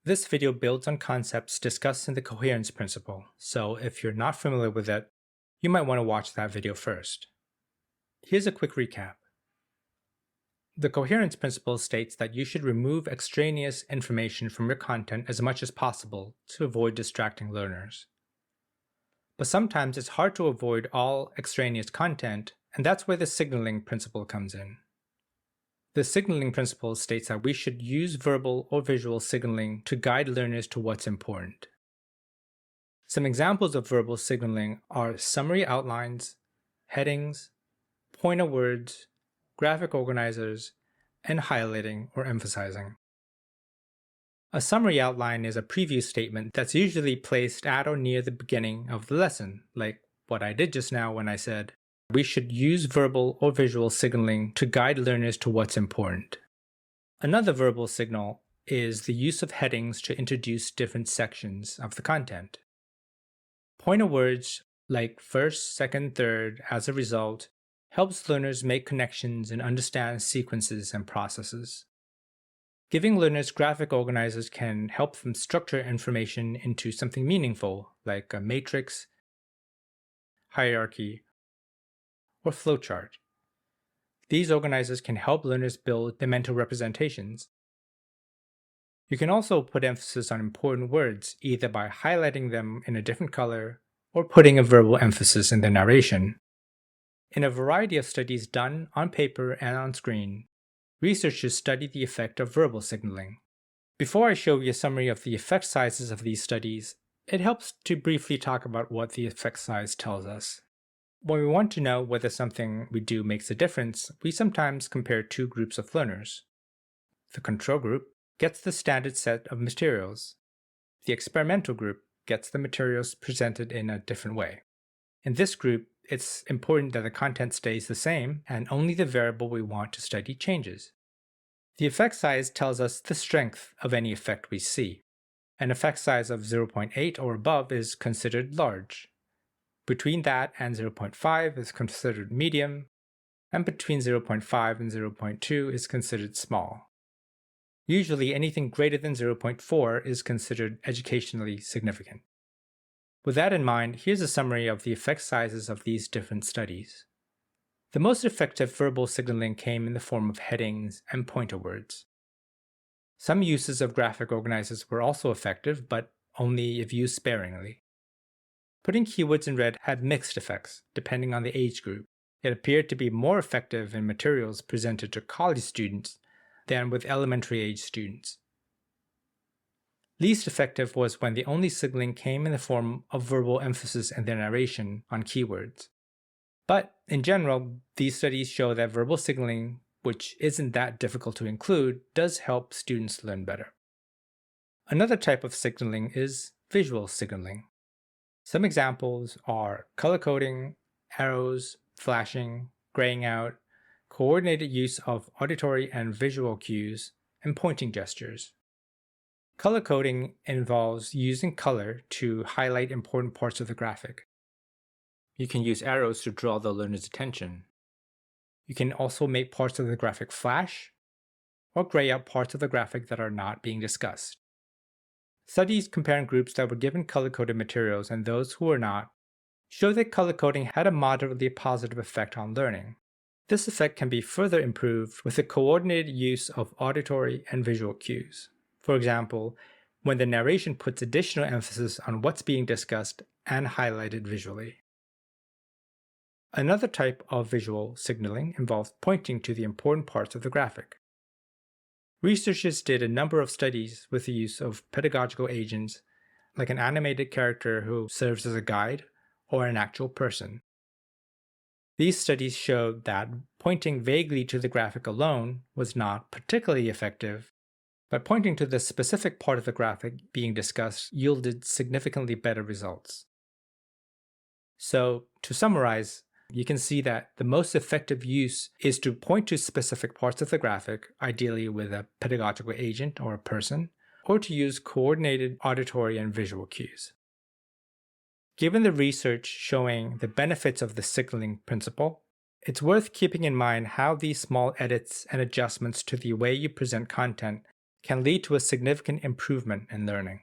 This video builds on concepts discussed in the coherence principle, so if you're not familiar with it, you might want to watch that video first. Here's a quick recap. The coherence principle states that you should remove extraneous information from your content as much as possible to avoid distracting learners. But sometimes it's hard to avoid all extraneous content, and that's where the signaling principle comes in. The signaling principle states that we should use verbal or visual signaling to guide learners to what's important. Some examples of verbal signaling are summary outlines, headings, pointer words, graphic organizers, and highlighting or emphasizing. A summary outline is a preview statement that's usually placed at or near the beginning of the lesson, like what I did just now when I said, we should use verbal or visual signaling to guide learners to what's important. Another verbal signal is the use of headings to introduce different sections of the content. Pointer words like first, second, third, as a result, helps learners make connections and understand sequences and processes. Giving learners graphic organizers can help them structure information into something meaningful, like a matrix, hierarchy, or flowchart. These organizers can help learners build their mental representations. You can also put emphasis on important words, either by highlighting them in a different color or putting a verbal emphasis in the narration. In a variety of studies done on paper and on screen, researchers studied the effect of verbal signaling. Before I show you a summary of the effect sizes of these studies, it helps to briefly talk about what the effect size tells us. When we want to know whether something we do makes a difference, we sometimes compare two groups of learners. The control group gets the standard set of materials. The experimental group gets the materials presented in a different way. In this group, it's important that the content stays the same and only the variable we want to study changes. The effect size tells us the strength of any effect we see. An effect size of 0.8 or above is considered large. Between that and 0.5 is considered medium, and between 0.5 and 0.2 is considered small. Usually anything greater than 0.4 is considered educationally significant. With that in mind, here's a summary of the effect sizes of these different studies. The most effective verbal signaling came in the form of headings and pointer words. Some uses of graphic organizers were also effective, but only if used sparingly. Putting keywords in red had mixed effects, depending on the age group. It appeared to be more effective in materials presented to college students than with elementary age students. Least effective was when the only signaling came in the form of verbal emphasis in their narration on keywords. But in general, these studies show that verbal signaling, which isn't that difficult to include, does help students learn better. Another type of signaling is visual signaling. Some examples are color coding, arrows, flashing, graying out, coordinated use of auditory and visual cues, and pointing gestures. Color coding involves using color to highlight important parts of the graphic. You can use arrows to draw the learner's attention. You can also make parts of the graphic flash, or gray out parts of the graphic that are not being discussed. Studies comparing groups that were given color-coded materials and those who were not show that color coding had a moderately positive effect on learning. This effect can be further improved with the coordinated use of auditory and visual cues. For example, when the narration puts additional emphasis on what's being discussed and highlighted visually. Another type of visual signaling involves pointing to the important parts of the graphic. Researchers did a number of studies with the use of pedagogical agents, like an animated character who serves as a guide, or an actual person. These studies showed that pointing vaguely to the graphic alone was not particularly effective, but pointing to the specific part of the graphic being discussed yielded significantly better results. So, to summarize, you can see that the most effective use is to point to specific parts of the graphic, ideally with a pedagogical agent or a person, or to use coordinated auditory and visual cues. Given the research showing the benefits of the signaling principle, it's worth keeping in mind how these small edits and adjustments to the way you present content can lead to a significant improvement in learning.